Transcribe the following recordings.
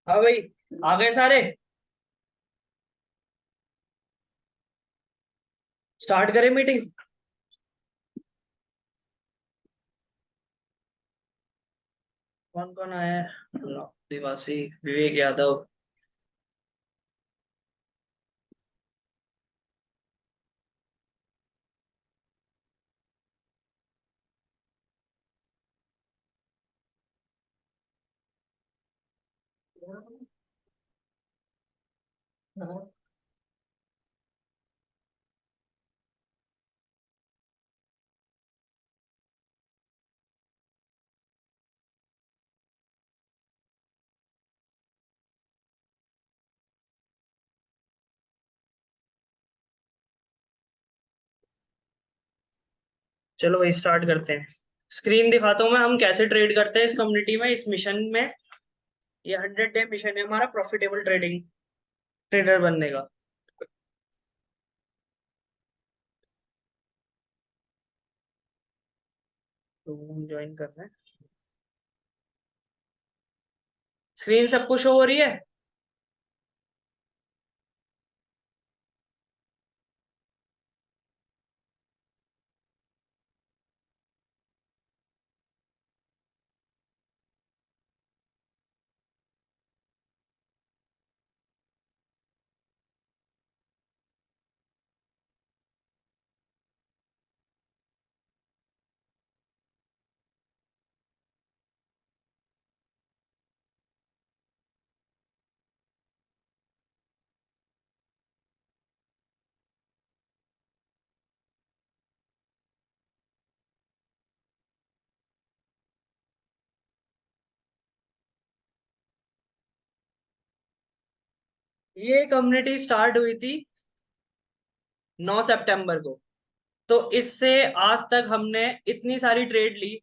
हाँ भाई, आ गए सारे। स्टार्ट करें मीटिंग। कौन कौन आया है? दिवासी, विवेक यादव। चलो भाई, स्टार्ट करते हैं। स्क्रीन दिखाता हूँ मैं, हम कैसे ट्रेड करते हैं इस कम्युनिटी में, इस मिशन में। ये 100 डे मिशन है हमारा, प्रॉफिटेबल ट्रेडिंग ट्रेडर बनने का। तो हम ज्वाइन कर रहे हैं। स्क्रीन सबको शो हो रही है? ये कम्युनिटी स्टार्ट हुई थी 9 सितंबर को। तो इससे आज तक हमने इतनी सारी ट्रेड ली,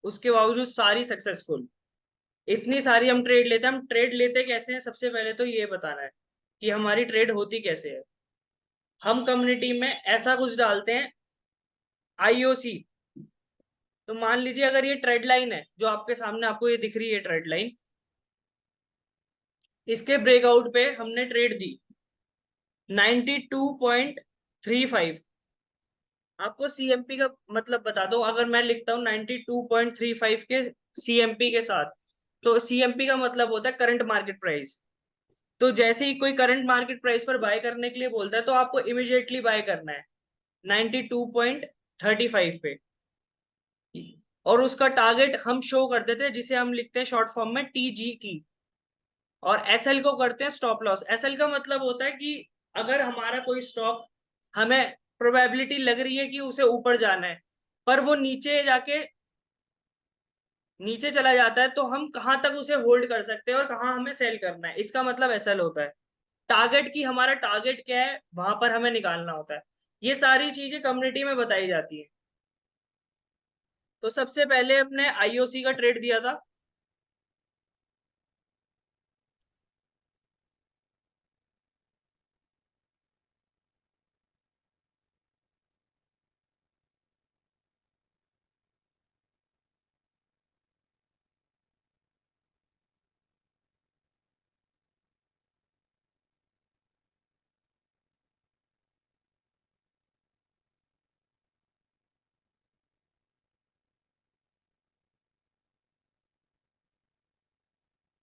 उसके बावजूद सारी सक्सेसफुल। इतनी सारी हम ट्रेड लेते हैं। हम ट्रेड लेते कैसे हैं, सबसे पहले तो ये बताना है कि हमारी ट्रेड होती कैसे है। हम कम्युनिटी में ऐसा कुछ डालते हैं, आईओसी। तो मान लीजिए अगर ये ट्रेड लाइन है जो आपके सामने, आपको ये दिख रही है ट्रेड लाइन, इसके ब्रेकआउट पे हमने ट्रेड दी 92.35। आपको सीएमपी का मतलब बता दो, अगर मैं लिखता हूँ 92.35 के सीएमपी के साथ, तो सीएमपी का मतलब होता है करंट मार्केट प्राइस। तो जैसे ही कोई करंट मार्केट प्राइस पर बाय करने के लिए बोलता है, तो आपको इमिडिएटली बाय करना है 92.35 पे। और उसका टारगेट हम शो कर देते हैं, जिसे हम लिखते हैं शॉर्ट फॉर्म में टीजी की। और एसएल को करते हैं स्टॉप लॉस। एसएल का मतलब होता है कि अगर हमारा कोई स्टॉक, हमें प्रोबेबिलिटी लग रही है कि उसे ऊपर जाना है, पर वो नीचे जाके नीचे चला जाता है, तो हम कहाँ तक उसे होल्ड कर सकते हैं और कहाँ हमें सेल करना है, इसका मतलब एसएल होता है। टारगेट की, हमारा टारगेट क्या है वहां पर हमें निकालना होता है। ये सारी चीजें कम्युनिटी में बताई जाती है। तो सबसे पहले हमने आईओसी का ट्रेड दिया था।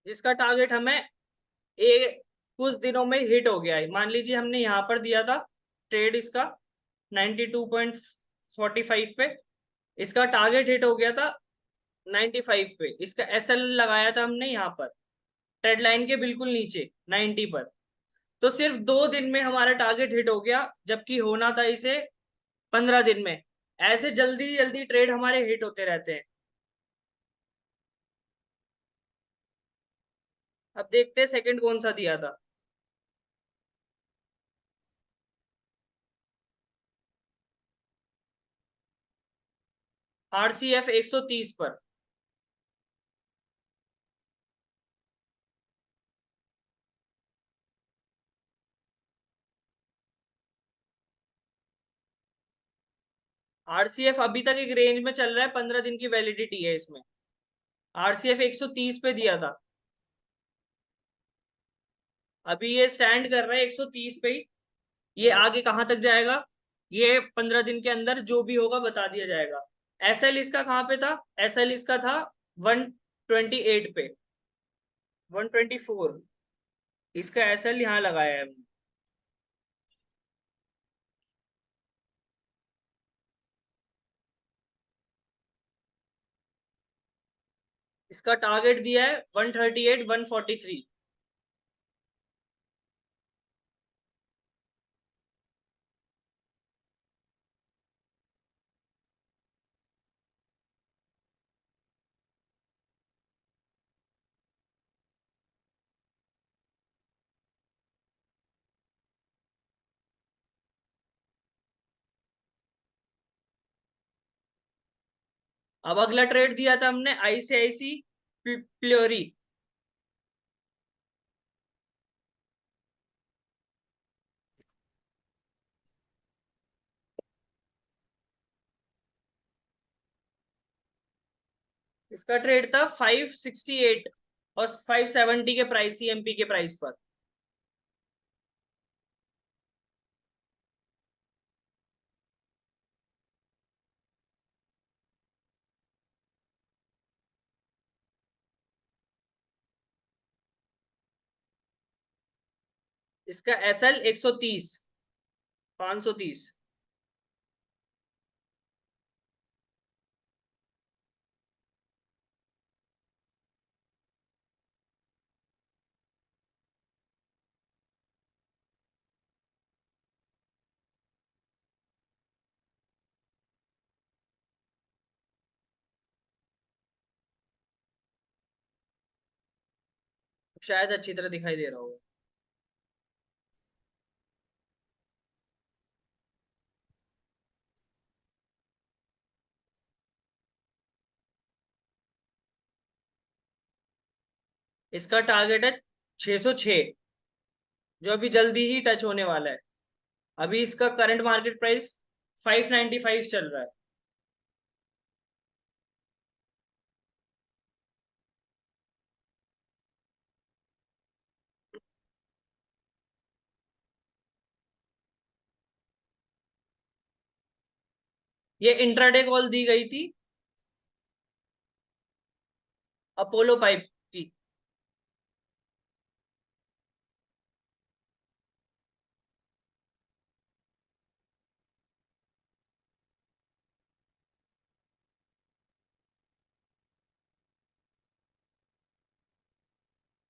जिसका टारगेट हमें एक कुछ दिनों में हिट हो गया है। मान लीजिए हमने यहाँ पर दिया था ट्रेड इसका 92.45 पे, इसका टारगेट हिट हो गया था 95 पे। इसका एसएल लगाया था हमने यहाँ पर ट्रेड लाइन के बिल्कुल नीचे 90 पर। तो सिर्फ 2 दिन में हमारा टारगेट हिट हो गया, जबकि होना था इसे 15 दिन में। ऐसे जल्दी जल्दी ट्रेड हमारे हिट होते रहते हैं। अब देखते हैं सेकंड कौन सा दिया था। आरसीएफ 130 पर। आरसीएफ अभी तक एक रेंज में चल रहा है, 15 दिन की वैलिडिटी है इसमें। आरसीएफ 130 पे दिया था। अभी ये स्टैंड कर रहा है 130 पे ही। ये आगे कहाँ तक जाएगा, ये 15 दिन के अंदर जो भी होगा बता दिया जाएगा। एसएल इसका कहाँ पे था, एसएल इसका था 128 पे, 124। इसका एसएल यहाँ लगाया है हमने। इसका टारगेट दिया है 138, 143। अब अगला ट्रेड दिया था हमने आईसीआईसी प्लोरी। इसका ट्रेड था 568 और 570 के प्राइस, सीएमपी के प्राइस पर। इसका एसएल 130, 530। शायद अच्छी तरह दिखाई दे रहा होगा। इसका टारगेट है 606, जो अभी जल्दी ही टच होने वाला है। अभी इसका करंट मार्केट प्राइस 595 चल रहा है। ये इंट्राडे कॉल दी गई थी अपोलो पाइप की।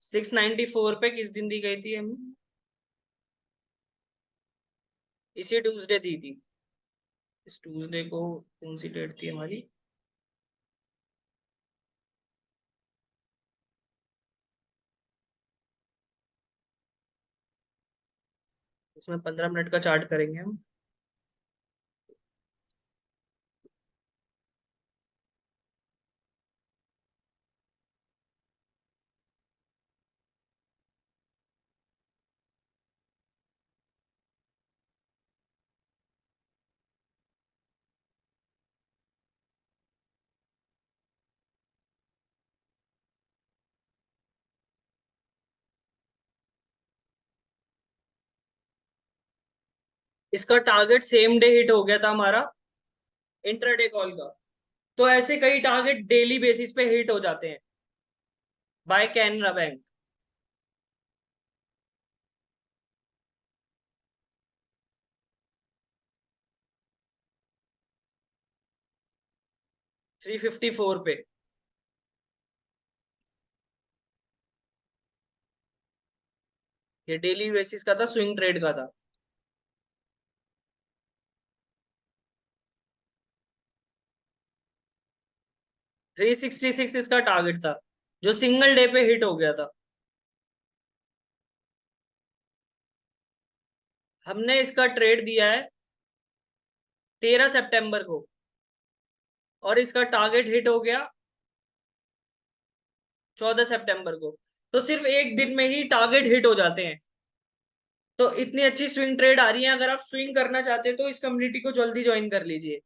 694 पे किस दिन दी गई थी हमें, इसी ट्यूसडे दी थी। इस ट्यूसडे को कौन सी डेट थी हमारी, इसमें 15 मिनट का चार्ट करेंगे हम। इसका टारगेट सेम डे हिट हो गया था हमारा इंट्राडे कॉल का। तो ऐसे कई टारगेट डेली बेसिस पे हिट हो जाते हैं बाय कैनरा बैंक। 354 पे। ये डेली बेसिस का था, स्विंग ट्रेड का था। 366 इसका टारगेट था, जो सिंगल डे पे हिट हो गया था। हमने इसका ट्रेड दिया है 13 सितंबर को, और इसका टारगेट हिट हो गया 14 सितंबर को। तो सिर्फ एक दिन में ही टारगेट हिट हो जाते हैं। तो इतनी अच्छी स्विंग ट्रेड आ रही है, अगर आप स्विंग करना चाहते हैं तो इस कम्युनिटी को जल्दी ज्वाइन कर लीजिए।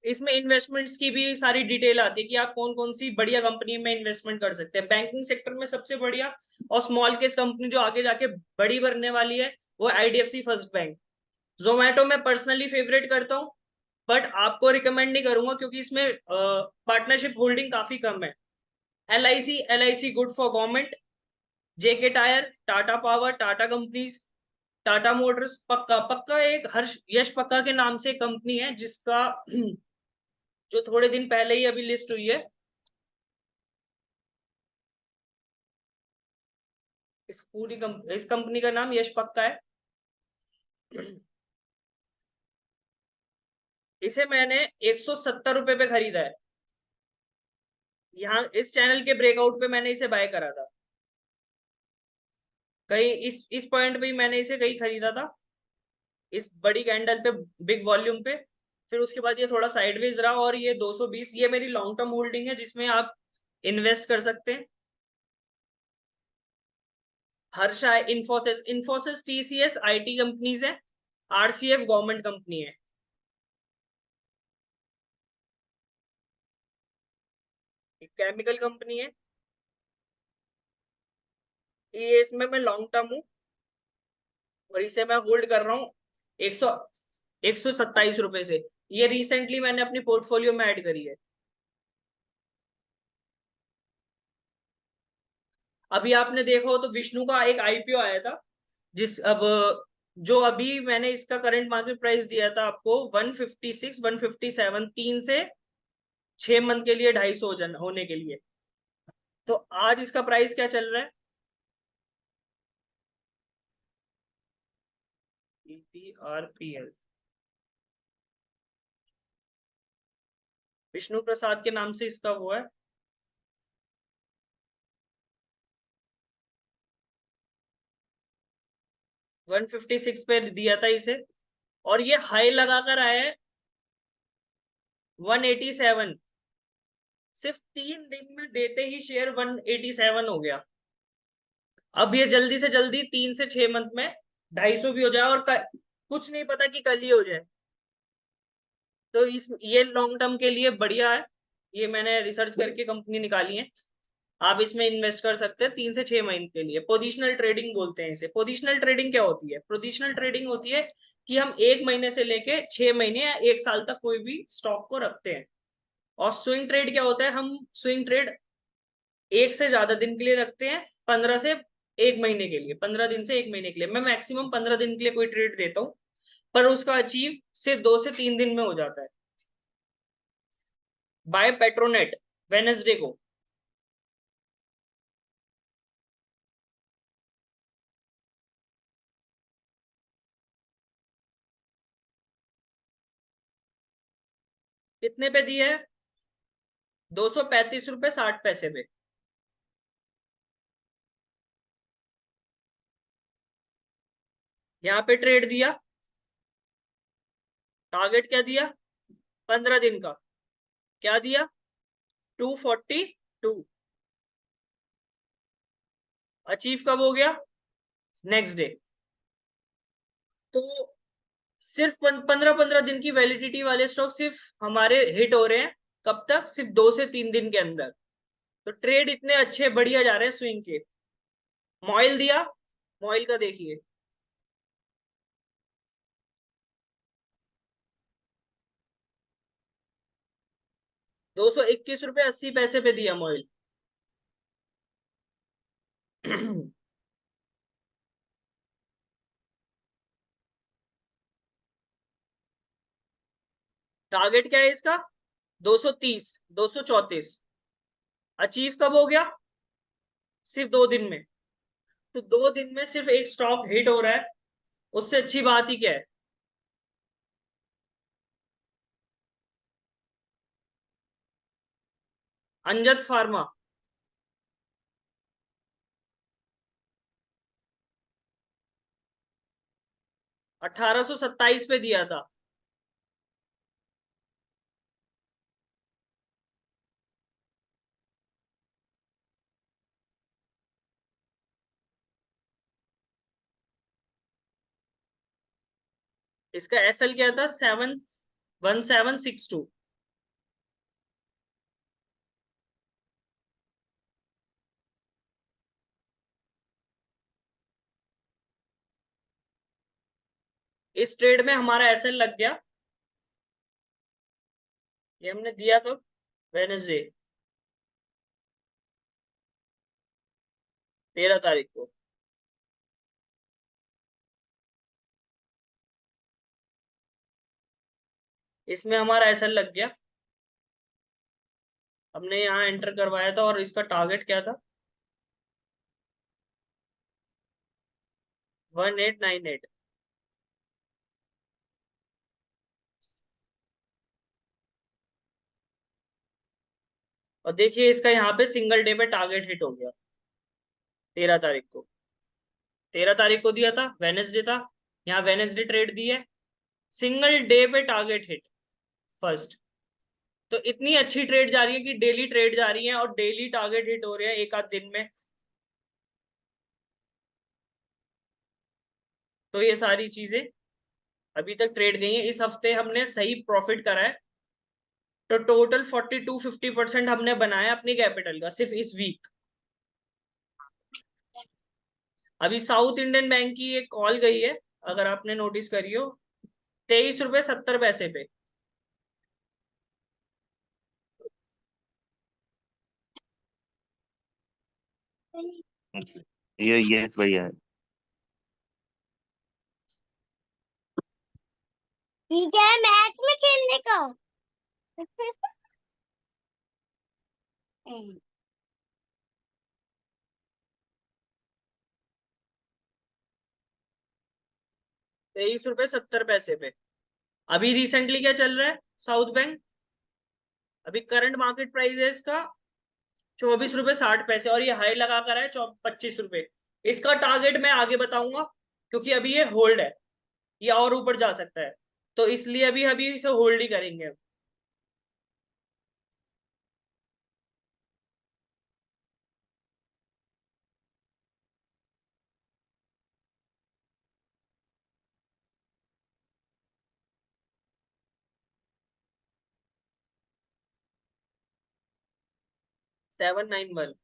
इसमें इन्वेस्टमेंट्स की भी सारी डिटेल आती है कि आप कौन कौन सी बढ़िया कंपनी में इन्वेस्टमेंट कर सकते हैं। बैंकिंग सेक्टर में सबसे बढ़िया और स्मॉल केस कंपनी जो आगे जाके बड़ी बनने वाली है वो आईडीएफसी फर्स्ट बैंक। जोमेटो मैं पर्सनली फेवरेट करता हूँ, बट आपको रिकमेंड नहीं करूंगा क्योंकि इसमें पार्टनरशिप होल्डिंग काफी कम है। L I C good for government, JK tyre, Tata power, Tata companies, Tata motors, पक्का पक्का एक हर्ष यश पक्का के नाम से कंपनी है जिसका जो थोड़े दिन पहले ही अभी लिस्ट हुई है। इस कंपनी का नाम यश पक्का है। इसे मैंने 170 रुपए पे खरीदा है। यहाँ इस चैनल के ब्रेकआउट पे मैंने इसे बाय करा था, कहीं इस पॉइंट पे ही मैंने इसे कहीं खरीदा था, इस बड़ी कैंडल पे, बिग वॉल्यूम पे। फिर उसके बाद ये थोड़ा साइडवेज रहा और ये 220, ये मेरी लॉन्ग टर्म होल्डिंग है जिसमें आप इन्वेस्ट कर सकते हैं। Harsha, Infosys, TCS IT companies है, आरसीएफ गवर्नमेंट कंपनी है। केमिकल कंपनी है। ये इसमें मैं लॉन्ग टर्म हूँ और इसे मैं होल्ड कर रहा हूँ 127 रुपए से। ये रिसेंटली मैंने अपनी पोर्टफोलियो में ऐड करी है। अभी आपने देखा हो तो विष्णु का एक आईपीओ आया था, जिस अब जो अभी मैंने इसका करंट मार्केट प्राइस दिया था आपको 156 157, 3 से 6 मंथ के लिए 250 होने के लिए। तो आज इसका प्राइस क्या चल रहा है? पीपीआरपीएल, विष्णु प्रसाद के नाम से इसका वो है। 156 पे दिया था इसे और ये हाई लगाकर आया है 187। सिर्फ 3 दिन में देते ही शेयर 187 हो गया। अब ये जल्दी से जल्दी 3 से 6 मंथ में 250 भी हो जाए और कुछ नहीं पता कि कल ही हो जाए। तो इस ये लॉन्ग टर्म के लिए बढ़िया है। ये मैंने रिसर्च करके कंपनी निकाली है। आप इसमें इन्वेस्ट कर सकते हैं 3 से 6 महीने के लिए। पोजिशनल ट्रेडिंग बोलते हैं इसे। पोजिशनल ट्रेडिंग क्या होती है? पोजिशनल ट्रेडिंग होती है कि हम 1 महीने से लेके 6 महीने या 1 साल तक कोई भी स्टॉक को रखते हैं। और स्विंग ट्रेड क्या होता है? हम स्विंग ट्रेड 1 से ज्यादा दिन के लिए रखते हैं, 15 से 1 महीने के लिए, 15 दिन से 1 महीने के लिए। मैं मैक्सिमम 15 दिन के लिए कोई ट्रेड देता हूँ, पर उसका अचीव सिर्फ 2 से 3 दिन में हो जाता है। बाय पेट्रोनेट, वेनेसडे को। कितने पे दिया है? 235 रुपए 60 पैसे पे। यहाँ पे ट्रेड दिया, टारगेट क्या दिया? 15 दिन का। क्या दिया? 242। अचीव कब हो गया? Next day. तो सिर्फ 15-15 दिन की वैलिडिटी वाले स्टॉक सिर्फ हमारे हिट हो रहे हैं। कब तक? सिर्फ 2 से 3 दिन के अंदर। तो ट्रेड इतने अच्छे बढ़िया जा रहे हैं स्विंग के। मॉइल दिया, मॉइल का देखिए, 221 रुपए 80 पैसे पे दिया मॉइल। टारगेट क्या है इसका? 230, 234। अचीव कब हो गया? सिर्फ 2 दिन में। तो 2 दिन में सिर्फ एक स्टॉक हिट हो रहा है, उससे अच्छी बात ही क्या है? अंजत फार्मा 1827 पे दिया था। इसका एसएल क्या था? 71762। इस ट्रेड में हमारा एसएल लग गया। ये हमने दिया कब? वेडनेसडे, 13 तारीख को। इसमें हमारा एसएल लग गया, हमने यहाँ एंटर करवाया था, और इसका टारगेट क्या था? 1898। और देखिए इसका यहाँ पे सिंगल डे पे टारगेट हिट हो गया 13 तारीख को। 13 तारीख को दिया था, वेनेसडे था, यहाँ वेनेसडे ट्रेड दी है, सिंगल डे पे टारगेट हिट फर्स्ट। तो इतनी अच्छी ट्रेड जा रही है कि डेली ट्रेड जा रही है और डेली टारगेट हिट हो रहे हैं एक आध दिन में। तो ये सारी चीजें अभी तक ट्रेड गई हैं। इस हफ्ते हमने सही प्रॉफिट करा है, तो टोटल 40 to 50% हमने बनाया अपनी कैपिटल का सिर्फ इस वीक। अभी साउथ इंडियन बैंक की एक कॉल गई है, अगर आपने नोटिस करी हो, 23 रुपये 70 पैसे पे। ये बढ़िया है। ठीक है, मैच में खेलने का। 23 रुपये 70 पैसे पे। अभी रिसेंटली क्या चल रहा है साउथ बैंक? अभी करंट मार्केट प्राइस है इसका 24 रुपये 60 पैसे, और ये हाई लगा कर है 25 रुपये। इसका टारगेट मैं आगे बताऊंगा, क्योंकि अभी ये होल्ड है, ये और ऊपर जा सकता है, तो इसलिए अभी अभी इसे होल्ड ही करेंगे। 791।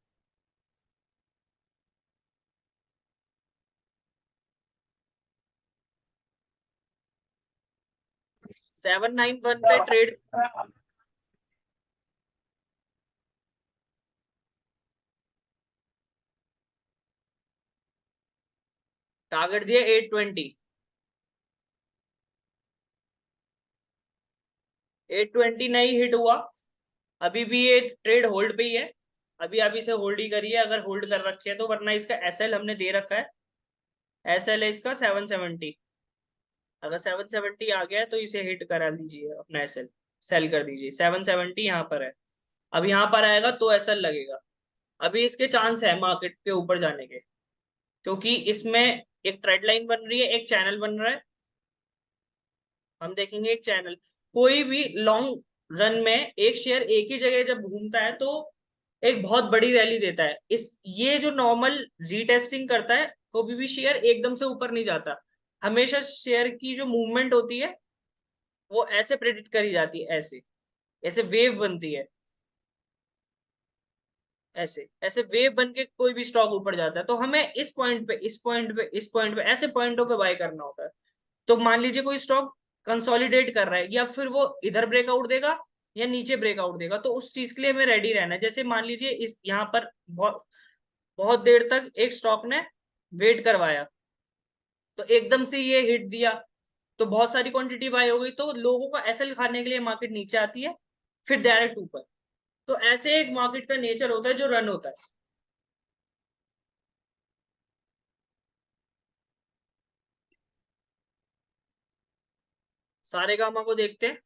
791 पे ट्रेड टारगेट दिया 820। 820 नहीं हिट हुआ, अभी भी ये ट्रेड होल्ड पे ही है। अभी अभी से होल्ड ही करिए अगर होल्ड कर रखे है तो, वरना इसका एसएल हमने दे रखा है। एसएल है इसका 770। अगर 770 आ गया है तो इसे हिट करा लीजिए, अपना एसएल सेल कर दीजिए। 770 यहाँ पर है, अब यहाँ पर आएगा तो एसएल लगेगा। अभी इसके चांस है मार्केट के ऊपर जाने के, क्योंकि इसमें एक ट्रेड लाइन बन रही है, एक चैनल बन रहा है। हम देखेंगे एक चैनल, कोई भी लॉन्ग रन में एक शेयर एक ही जगह जब घूमता है तो एक बहुत बड़ी रैली देता है। इस ये जो नॉर्मल रीटेस्टिंग करता है, कभी भी शेयर एकदम से ऊपर नहीं जाता। हमेशा शेयर की जो मूवमेंट होती है वो ऐसे प्रेडिक्ट करी जाती है, ऐसे ऐसे वेव बनती है, ऐसे ऐसे वेव बन के कोई भी स्टॉक ऊपर जाता है। तो हमें इस पॉइंट पे, इस पॉइंट पे, इस पॉइंट पे, ऐसे पॉइंटों पे बाय करना होता है। तो मान लीजिए कोई स्टॉक कंसोलिडेट कर रहा है, या फिर वो इधर ब्रेकआउट देगा या नीचे ब्रेकआउट देगा, तो उस चीज के लिए हमें रेडी रहना है। जैसे मान लीजिए इस यहाँ पर बहुत बहुत देर तक एक स्टॉक ने वेट करवाया, तो एकदम से ये हिट दिया, तो बहुत सारी क्वांटिटी बाय हो गई, तो लोगों को एसएल खाने के लिए मार्केट नीचे आती है, फिर डायरेक्ट ऊपर। तो ऐसे एक मार्केट का नेचर होता है जो रन होता है। सारे गामा को देखते हैं।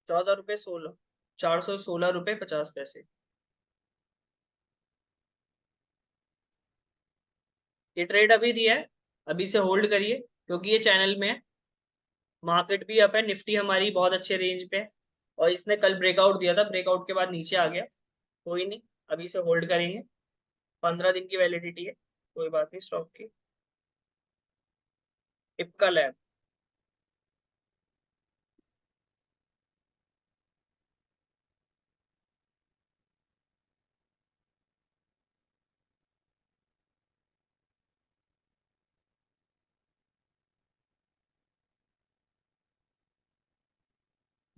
14 रुपये 16, 416 रुपये 50 पैसे। ये ट्रेड अभी दिया है, अभी से होल्ड करिए, क्योंकि ये चैनल में है। मार्केट भी अप है, निफ्टी हमारी बहुत अच्छे रेंज पे है, और इसने कल ब्रेकआउट दिया था, ब्रेकआउट के बाद नीचे आ गया। कोई नहीं, अभी से होल्ड करेंगे, 15 दिन की वैलिडिटी है, कोई बात नहीं स्टॉक की। इपका लैब,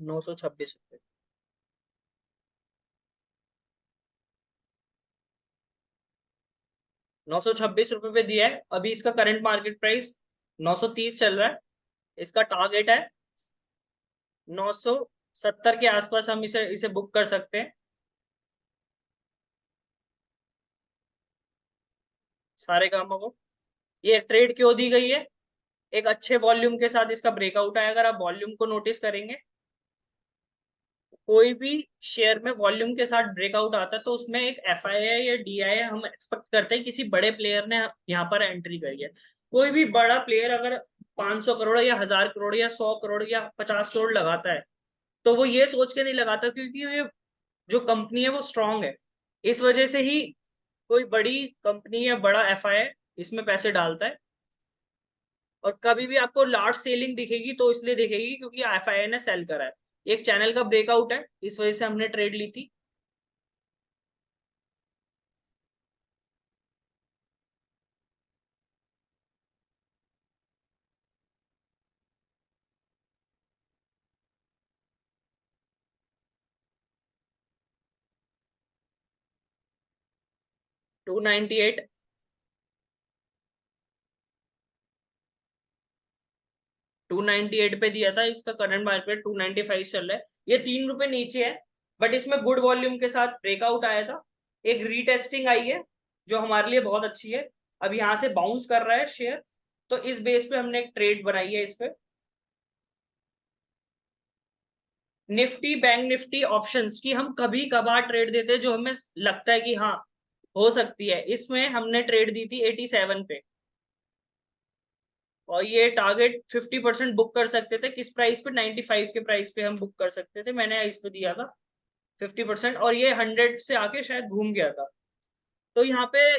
926 रुपये। 926 रुपये पे दिया है अभी। इसका करंट मार्केट प्राइस 930 चल रहा है। इसका टारगेट है 970 के आसपास, हम इसे इसे बुक कर सकते हैं। सारे कामों को ये ट्रेड क्यों दी गई है? एक अच्छे वॉल्यूम के साथ इसका ब्रेकआउट है। अगर आप वॉल्यूम को नोटिस करेंगे, कोई भी शेयर में वॉल्यूम के साथ ब्रेकआउट आता है तो उसमें एक एफआईआई या डीआई हम एक्सपेक्ट करते हैं किसी बड़े प्लेयर ने यहाँ पर एंट्री करी है। कोई भी बड़ा प्लेयर अगर 500 करोड़ या 1000 करोड़ या 100 करोड़ या 50 करोड़ लगाता है, तो वो ये सोच के नहीं लगाता क्योंकि ये जो कंपनी है वो स्ट्रांग है। इस वजह से ही कोई बड़ी कंपनी या बड़ा एफआईआई इसमें पैसे डालता है। और कभी भी आपको लार्ज सेलिंग दिखेगी तो इसलिए दिखेगी क्योंकि एफआईआई ने सेल करा है। एक चैनल का ब्रेकआउट है, इस वजह से हमने ट्रेड ली थी। 298, 298 पे दिया था। इसका करंट मार्केट 295 चल रहा है। ये 3 रुपए नीचे है, बट इसमें गुड वॉल्यूम के साथ ब्रेकआउट आया था। एक रीटेस्टिंग आई है जो हमारे लिए बहुत अच्छी है। अब यहाँ से बाउंस कर रहा है शेयर, तो इस बेस पे हमने एक ट्रेड बनाई है इस पे। निफ्टी बैंक निफ्टी ऑप्शंस की हम कभी कभार ट्रेड देते हैं जो हमें लगता है कि हाँ हो सकती है। इसमें हमने ट्रेड दी थी 87 पे, और ये टारगेट 50% बुक कर सकते थे। किस प्राइस पे? 95 के प्राइस पे हम बुक कर सकते थे। मैंने इस पे दिया था 50%, और ये 100 से आके शायद घूम गया था। तो यहाँ पे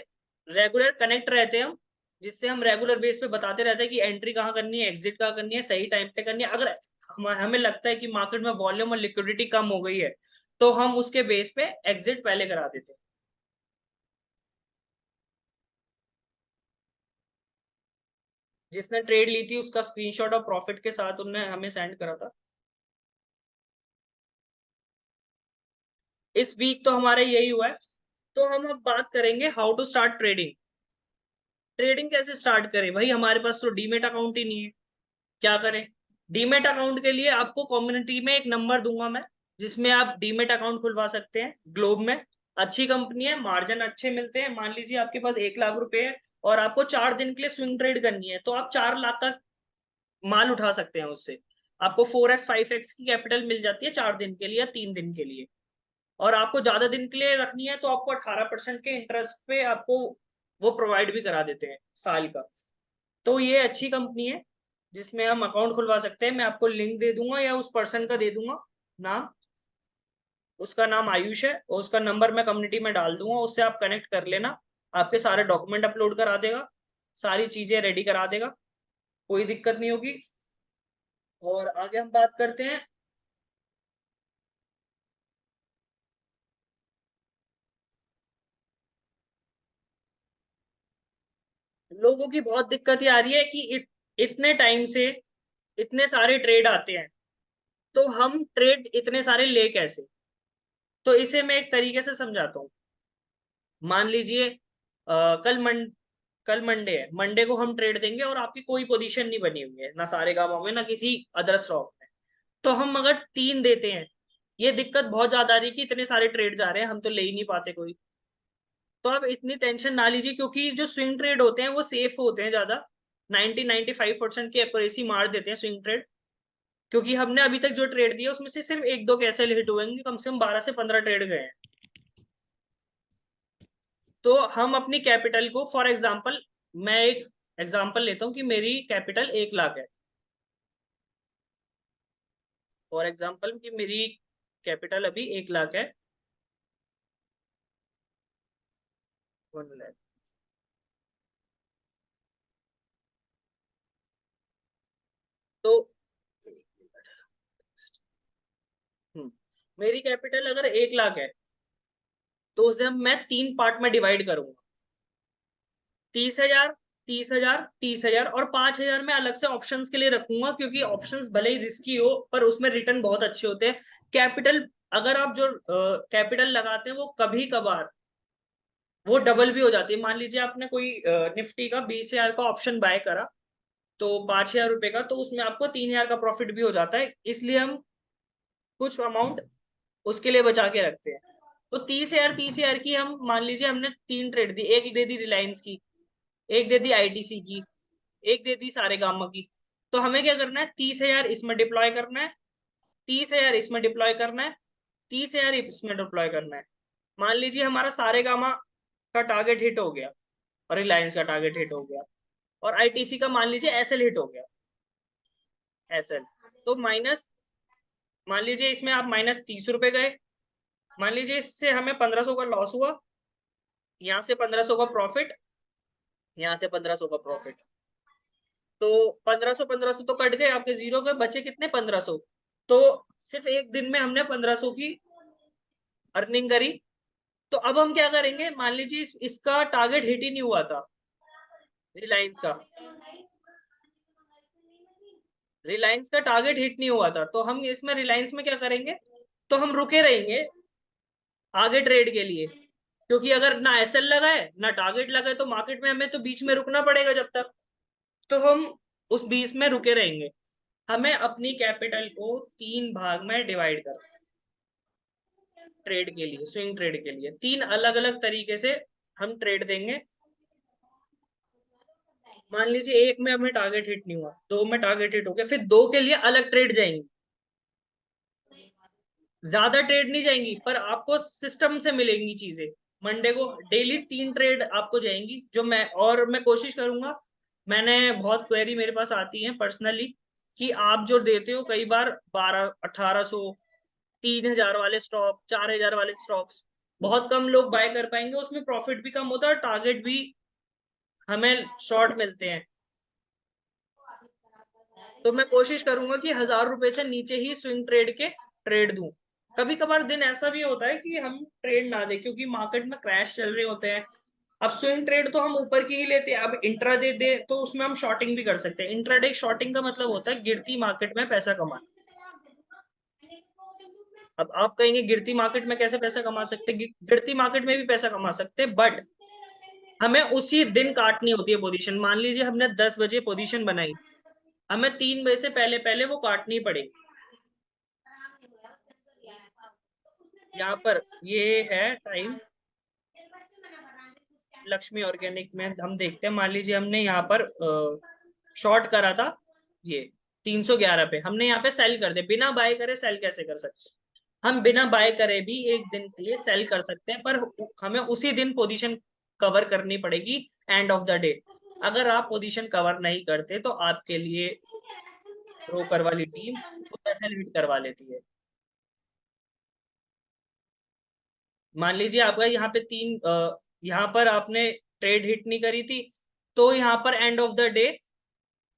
रेगुलर कनेक्ट रहते हैं हम, जिससे हम रेगुलर बेस पे बताते रहते हैं कि एंट्री कहाँ करनी है, एग्जिट कहाँ करनी है, सही टाइम पे करनी है। अगर हमें लगता है कि मार्केट में वॉल्यूम और लिक्विडिटी कम हो गई है तो हम उसके बेस पे एग्जिट पहले करा देते हैं। जिसने ट्रेड ली थी उसका स्क्रीनशॉट और प्रॉफिट के साथ उन्होंने हमें सेंड करा था। इस वीक तो हमारा यही हुआ है। तो हम अब बात करेंगे how to start trading. Trading कैसे स्टार्ट करें भाई? हमारे पास तो डीमेट अकाउंट ही नहीं है, क्या करें? डीमेट अकाउंट के लिए आपको कम्युनिटी में एक नंबर दूंगा मैं, जिसमें आप डीमेट अकाउंट खुलवा सकते हैं। ग्लोब में अच्छी कंपनी है, मार्जिन अच्छे मिलते हैं। मान लीजिए आपके पास 1 लाख रुपए है और आपको 4 दिन के लिए स्विंग ट्रेड करनी है, तो आप 4 लाख का माल उठा सकते हैं उससे। आपको 4x 5x की कैपिटल मिल जाती है 4 दिन के लिए या 3 दिन के लिए। और आपको ज्यादा दिन के लिए रखनी है तो आपको 18% के इंटरेस्ट पे आपको वो प्रोवाइड भी करा देते हैं साल का। तो ये अच्छी कंपनी है जिसमें हम अकाउंट खुलवा सकते हैं। मैं आपको लिंक दे दूंगा या उस पर्सन का दे दूंगा नाम। उसका नाम आयुष है और उसका नंबर मैं कम्युनिटी में डाल दूंगा, उससे आप कनेक्ट कर लेना। आपके सारे डॉक्यूमेंट अपलोड करा देगा, सारी चीजें रेडी करा देगा, कोई दिक्कत नहीं होगी। और आगे हम बात करते हैं। लोगों की बहुत दिक्कत ये आ रही है कि इतने टाइम से इतने सारे ट्रेड आते हैं, तो हम ट्रेड इतने सारे ले कैसे? तो इसे मैं एक तरीके से समझाता हूँ। मान लीजिए कल मंडे है, मंडे को हम ट्रेड देंगे और आपकी कोई पोजीशन नहीं बनी हुई है ना सारे गांवों में ना किसी अदर स्टॉक में। तो हम अगर 3 देते हैं, ये दिक्कत बहुत ज्यादा आ रही है कि इतने सारे ट्रेड जा रहे हैं, हम तो ले ही नहीं पाते कोई। तो आप इतनी टेंशन ना लीजिए, क्योंकि जो स्विंग ट्रेड होते हैं वो सेफ होते हैं ज्यादा। 90-95% की एक्यूरेसी मार देते हैं स्विंग ट्रेड। क्योंकि हमने अभी तक जो ट्रेड दिया उसमें से सिर्फ 1-2 कैसे हिट हुए हैं, कम से कम 12 से 15 ट्रेड गए हैं। तो हम अपनी कैपिटल को, फॉर एग्जाम्पल मैं एक एग्जाम्पल लेता हूँ कि मेरी कैपिटल 1 लाख है। फॉर एग्जाम्पल कि मेरी कैपिटल अभी 1 लाख है। 1 लाख। तो हम्म, मेरी कैपिटल अगर 1 लाख है तो उसे मैं 3 पार्ट में डिवाइड करूंगा। 30,000 30,000, 30,000 और 5,000 में अलग से ऑप्शंस के लिए रखूंगा, क्योंकि ऑप्शंस भले ही रिस्की हो पर उसमें रिटर्न बहुत अच्छे होते हैं। कैपिटल, अगर आप जो कैपिटल लगाते हैं वो कभी कभार वो डबल भी हो जाती है। मान लीजिए आपने कोई निफ्टी का 20,000 का ऑप्शन बाय करा, तो 5,000 रुपए का, तो उसमें आपको 3,000 का प्रॉफिट भी हो जाता है, इसलिए हम कुछ अमाउंट उसके लिए बचा के रखते हैं। तो 30,000, 30,000 की हम मान लीजिए हमने तीन ट्रेड दी, एक दे दी रिलायंस की, एक दे दी आईटीसी की, एक दे दी सारेगामा की। तो हमें क्या करना है, 30,000 इसमें डिप्लॉय करना है, 30,000 इसमें डिप्लॉय करना है, 30,000 इसमें डिप्लॉय करना है। मान लीजिए हमारा सारेगामा का टारगेट हिट हो गया और रिलायंस का टारगेट हिट हो गया और आईटीसी का मान लीजिए एसएल हिट हो गया, एसएल। तो माइनस, मान लीजिए इसमें आप -30 रुपए गए, मान लीजिए इससे हमें 1,500 का लॉस हुआ, यहाँ से 1,500 का प्रॉफिट, यहाँ से 1,500 का प्रॉफिट। तो 1,500, 1,500 तो कट गए आपके, जीरो पे बचे कितने, 1,500। तो सिर्फ एक दिन में हमने 1,500 की अर्निंग करी। तो अब हम क्या करेंगे, मान लीजिए इसका टारगेट हिट ही नहीं हुआ था, रिलायंस का, रिलायंस का टारगेट हिट नहीं हुआ था, तो हम इसमें रिलायंस में क्या करेंगे, तो हम रुके रहेंगे आगे ट्रेड के लिए, क्योंकि अगर ना एसएल लगा है ना टारगेट लगा है तो मार्केट में हमें तो बीच में रुकना पड़ेगा जब तक। तो हम उस बीच में रुके रहेंगे। हमें अपनी कैपिटल को तीन भाग में डिवाइड करना है, ट्रेड के लिए, स्विंग ट्रेड के लिए तीन अलग अलग तरीके से हम ट्रेड देंगे। मान लीजिए एक में हमें टारगेट हिट नहीं हुआ, दो में टारगेट हिट हो गया, फिर दो के लिए अलग ट्रेड जाएंगी, ज्यादा ट्रेड नहीं जाएंगी पर आपको सिस्टम से मिलेंगी चीजें। मंडे को डेली तीन ट्रेड आपको जाएंगी, जो मैं कोशिश करूंगा। मैंने बहुत क्वेरी मेरे पास आती है पर्सनली कि आप जो देते हो कई बार 12, 1,800, 3,000 वाले स्टॉक, 4,000 वाले स्टॉक्स बहुत कम लोग बाय कर पाएंगे, उसमें प्रॉफिट भी कम होता है और टारगेट भी हमें शॉर्ट मिलते हैं। तो मैं कोशिश करूंगा कि 1,000 रुपए से नीचे ही स्विंग ट्रेड के ट्रेड दूं। कभी कभार दिन ऐसा भी होता है कि हम ट्रेड ना दे, क्योंकि मार्केट में क्रैश चल रहे होते हैं। अब स्विंग ट्रेड तो हम ऊपर की ही लेते हैं, अब इंट्राडे दे तो उसमें हम शॉर्टिंग भी कर सकते हैं। इंट्राडे शॉर्टिंग का मतलब होता है गिरती मार्केट में पैसा कमाना। अब आप कहेंगे गिरती मार्केट में कैसे पैसा कमा सकते हैं, गिरती मार्केट में भी पैसा कमा सकते हैं, बट हमें उसी दिन काटनी होती है पोजीशन। मान लीजिए हमने 10 बजे पोजीशन बनाई, हमें 3 बजे से पहले पहले वो काटनी पड़ेगी। यहाँ पर ये है टाइम, लक्ष्मी ऑर्गेनिक में हम देखते हैं, मान लीजिए हमने यहाँ पर शॉर्ट करा था, ये 311 पे, हमने यहाँ पे सेल कर दिया, बिना बाय करे सेल कैसे कर सकते हैं? हम बिना बाय करे भी एक दिन के लिए सेल कर सकते हैं, पर हमें उसी दिन पोजीशन कवर करनी पड़ेगी एंड ऑफ द डे। अगर आप पोजीशन कवर नहीं करते तो आपके लिए ब्रोकर वाली टीम वो पैसे लिमिट करवा लेती है। मान लीजिए आपका यहाँ पे यहाँ पर आपने ट्रेड हिट नहीं करी थी, तो यहाँ पर एंड ऑफ द डे,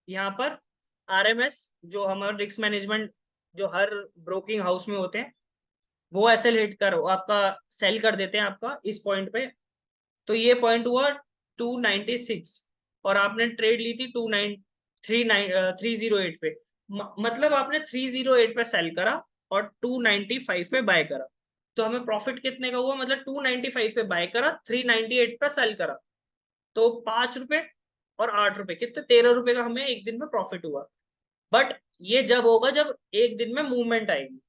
यहाँ पर आरएमएस, जो हमारा रिस्क मैनेजमेंट जो हर ब्रोकिंग हाउस में होते हैं, वो ऐसे हिट कर आपका सेल कर देते हैं आपका इस पॉइंट पे। तो ये पॉइंट हुआ 296 और आपने ट्रेड ली थी 308 पे। मतलब आपने 308 पे सेल करा और 295 पे बाय करा। तो हमें प्रॉफिट कितने का हुआ, मतलब 295 पे बाय करा, 398 पे सेल करा, तो 5 रुपए और 8 रुपए, कितने, 13 रुपए का हमें एक दिन में प्रॉफिट हुआ। बट ये जब होगा जब एक दिन में मूवमेंट आएगी।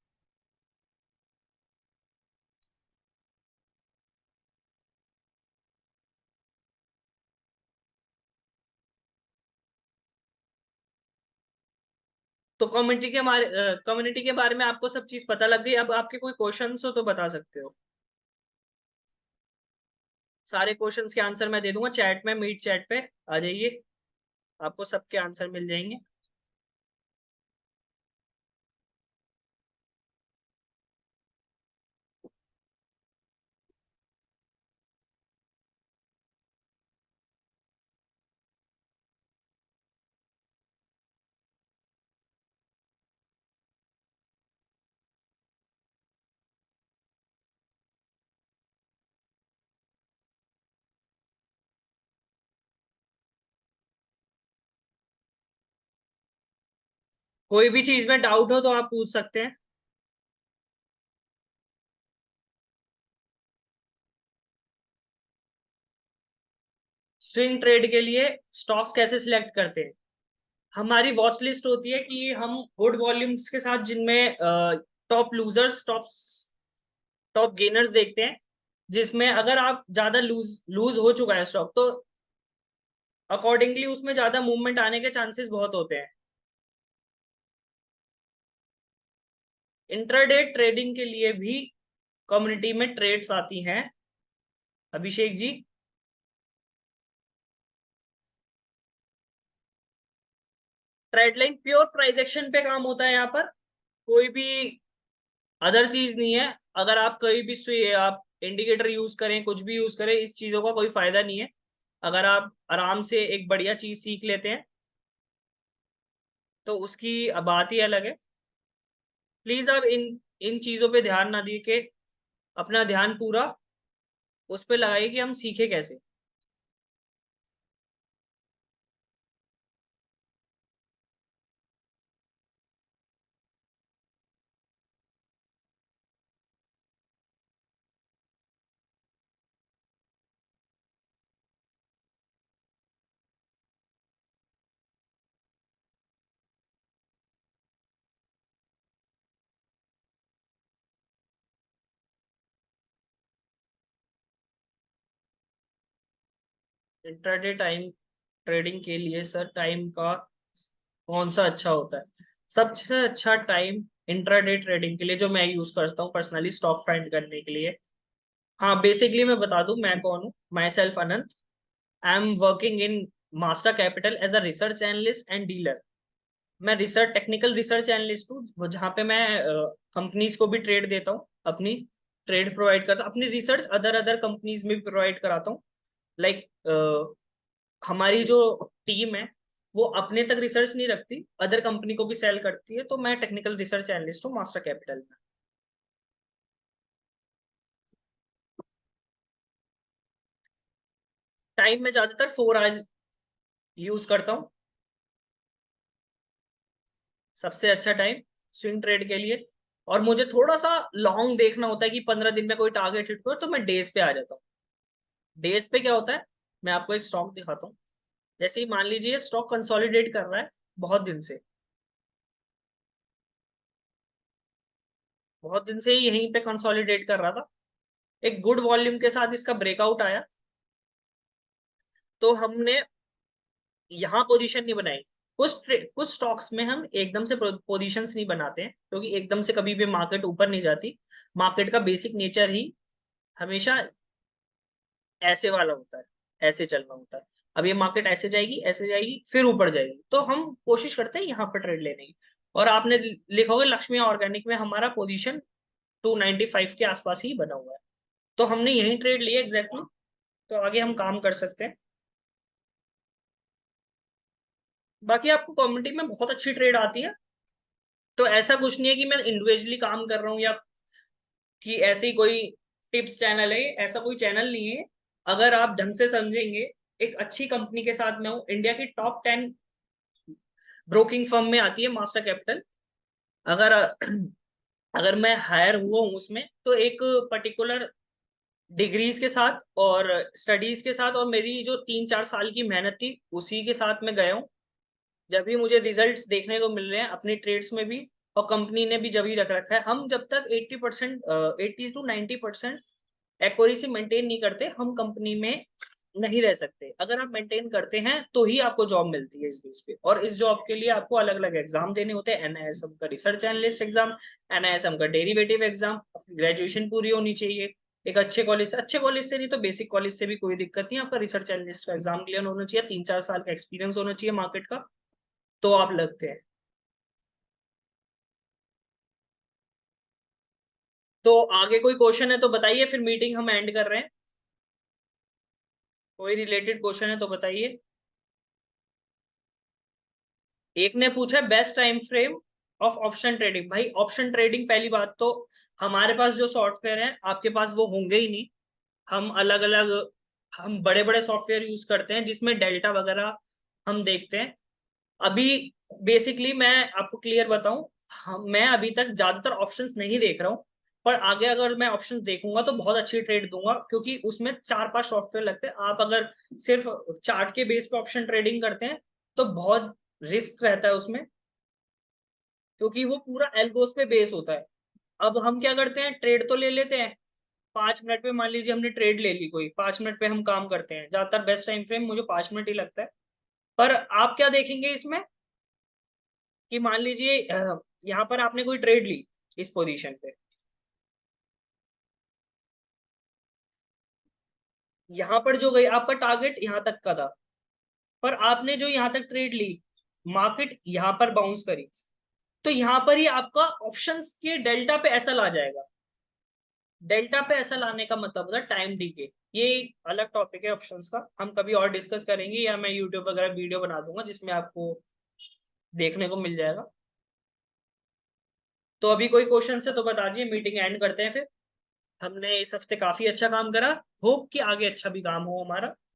तो कम्युनिटी के बारे में आपको सब चीज पता लग गई। अब आपके कोई क्वेश्चंस हो तो बता सकते हो। सारे क्वेश्चंस के आंसर मैं दे दूंगा चैट में, मीट चैट पे आ जाइए, आपको सबके आंसर मिल जाएंगे। कोई भी चीज में डाउट हो तो आप पूछ सकते हैं। स्विंग ट्रेड के लिए स्टॉक्स कैसे सिलेक्ट करते हैं? हमारी वॉच लिस्ट होती है कि हम गुड वॉल्यूम्स के साथ जिनमें टॉप लूजर्स, टॉप गेनर्स देखते हैं, जिसमें अगर आप ज्यादा लूज लूज हो चुका है स्टॉक तो अकॉर्डिंगली उसमें ज्यादा मूवमेंट आने के चांसेस बहुत होते हैं। इंट्राडे ट्रेडिंग के लिए भी कम्युनिटी में ट्रेड्स आती हैं, Abhishek ji. Trade line pure price action पे काम होता है यहाँ पर, कोई भी अदर चीज नहीं है। अगर आप कहीं भी आप इंडिकेटर यूज करें, कुछ भी यूज करें, इस चीजों का कोई फायदा नहीं है। अगर आप आराम से एक बढ़िया चीज सीख लेते हैं तो उसकी बात ही अलग है। प्लीज आप इन इन चीजों पे ध्यान ना दिए के अपना ध्यान पूरा उस पे लगाइए कि हम सीखे कैसे। इंट्राडे टाइम ट्रेडिंग के लिए सर टाइम का कौन सा अच्छा होता है? सबसे अच्छा टाइम इंट्राडे ट्रेडिंग के लिए जो मैं यूज करता हूँ पर्सनली स्टॉक फाइंड करने के लिए। हाँ, बेसिकली मैं बता दूं मैं कौन हूँ। Myself Anant. I am working in master capital as a research analyst and dealer. मैं रिसर्च टेक्निकल रिसर्च एनालिस्ट हूँ, जहाँ पे मैं कंपनीज को भी ट्रेड देता हूँ, अपनी ट्रेड प्रोवाइड करता हूँ, अपनी रिसर्च अदर अदर कंपनीज में भी प्रोवाइड कराता हूँ। लाइक हमारी जो टीम है वो अपने तक रिसर्च नहीं रखती, अदर कंपनी को भी सेल करती है। तो मैं टेक्निकल रिसर्च एनालिस्ट हूँ मास्टर कैपिटल में। टाइम में ज्यादातर 4 आवर्स यूज करता हूँ। सबसे अच्छा टाइम स्विंग ट्रेड के लिए। और मुझे थोड़ा सा लॉन्ग देखना होता है कि 15 दिन में कोई टारगेट हिट हो, तो मैं डेज पे आ जाता हूँ। डेज पे क्या होता है, मैं आपको एक स्टॉक दिखाता हूँ। जैसे ही मान लीजिए स्टॉक कंसोलिडेट कर रहा है बहुत दिन से, बहुत दिन से यहीं पे कंसोलिडेट कर रहा था, एक गुड वॉल्यूम के साथ इसका ब्रेकआउट आया, तो हमने यहाँ पोजीशन नहीं बनाई। कुछ स्टॉक्स में हम एकदम से पोजीशंस नहीं बनाते हैं, क्योंकि एकदम से कभी भी मार्केट ऊपर नहीं जाती। मार्केट का बेसिक नेचर ही हमेशा ऐसे वाला होता है, ऐसे चलना होता है। अब ये मार्केट ऐसे जाएगी फिर ऊपर जाएगी, तो हम कोशिश करते हैं यहाँ पर ट्रेड लेने की। और आपने लिखा होगा लक्ष्मी ऑर्गेनिक में हमारा पोजीशन 295 के आसपास ही बना हुआ है, तो हमने यही ट्रेड लिया एग्जैक्टली। तो आगे हम काम कर सकते हैं। बाकी आपको कम्युनिटी में बहुत अच्छी ट्रेड आती है, तो ऐसा कुछ नहीं है कि मैं इंडिविजुअली काम कर रहा हूँ या कि ऐसे ही कोई टिप्स चैनल है, ऐसा कोई चैनल नहीं है। अगर आप ढंग से समझेंगे, एक अच्छी कंपनी के साथ मैं हूँ, इंडिया की टॉप 10 ब्रोकिंग फर्म में आती है मास्टर कैपिटल। अगर अगर मैं हायर हुआ हूँ उसमें तो एक पर्टिकुलर डिग्रीज के साथ और स्टडीज के साथ और मेरी जो 3-4 साल की मेहनत थी उसी के साथ मैं गया हूँ। जब भी मुझे रिजल्ट्स देखने को मिल रहे हैं अपनी ट्रेड्स में भी, और कंपनी ने भी जब ही रख रखा है, हम जब तक 80% 80 to 90% एक्यूरेसी मेंटेन नहीं करते हम कंपनी में नहीं रह सकते। अगर आप मेंटेन करते हैं तो ही आपको जॉब मिलती है इस बेस पे, और इस जॉब के लिए आपको अलग अलग एग्जाम देने होते हैं। एनआईएसएम का रिसर्च एनालिस्ट एग्जाम, एनआईएसएम का डेरिवेटिव एग्जाम, ग्रेजुएशन पूरी होनी चाहिए एक अच्छे कॉलेज से नहीं तो बेसिक कॉलेज से भी कोई दिक्कत नहीं, आपका रिसर्च एनालिस्ट का एग्जाम क्लियर होना चाहिए, 3-4 साल का एक्सपीरियंस होना चाहिए मार्केट का, तो आप लगते हैं। तो आगे कोई क्वेश्चन है तो बताइए, फिर मीटिंग हम एंड कर रहे हैं। कोई रिलेटेड क्वेश्चन है तो बताइए। एक ने पूछा best time frame of option trading. भाई ऑप्शन ट्रेडिंग, पहली बात तो हमारे पास जो सॉफ्टवेयर है आपके पास वो होंगे ही नहीं। हम अलग अलग हम बड़े बड़े सॉफ्टवेयर यूज करते हैं जिसमें डेल्टा वगैरह हम देखते हैं। अभी बेसिकली मैं आपको क्लियर बताऊं, मैं अभी तक ज्यादातर ऑप्शंस नहीं देख रहा हूँ, पर आगे अगर मैं ऑप्शंस देखूंगा तो बहुत अच्छी ट्रेड दूंगा, क्योंकि उसमें 4-5 सॉफ्टवेयर लगते हैं। आप अगर सिर्फ चार्ट के बेस पे ऑप्शन ट्रेडिंग करते हैं तो बहुत रिस्क रहता है उसमें, क्योंकि वो पूरा एल्गोस पे बेस होता है। अब हम क्या करते हैं, ट्रेड तो ले लेते हैं 5 मिनट पे, मान लीजिए हमने ट्रेड ले ली कोई, 5 मिनट पे हम काम करते हैं, ज्यादातर बेस्ट टाइम फ्रेम मुझे 5 मिनट ही लगता है। पर आप क्या देखेंगे इसमें कि मान लीजिए यहाँ पर आपने कोई ट्रेड ली इस पोजीशन पे, यहाँ पर जो गई आपका टारगेट यहाँ तक का था, पर आपने जो यहाँ तक ट्रेड ली, मार्केट यहाँ पर बाउंस करी, तो यहाँ पर ही आपका ऑप्शंस के डेल्टा पे एसएल आ जाएगा। डेल्टा पे एसएल आने का मतलब होता है टाइम डीके। ये एक अलग टॉपिक है ऑप्शंस का, हम कभी और डिस्कस करेंगे, या मैं यूट्यूब वगैरह वीडियो बना दूंगा जिसमें आपको देखने को मिल जाएगा। तो अभी कोई क्वेश्चन है तो बता दीजिए, मीटिंग एंड करते हैं फिर। हमने इस हफ्ते काफी अच्छा काम करा, होप कि आगे अच्छा भी काम हो हमारा।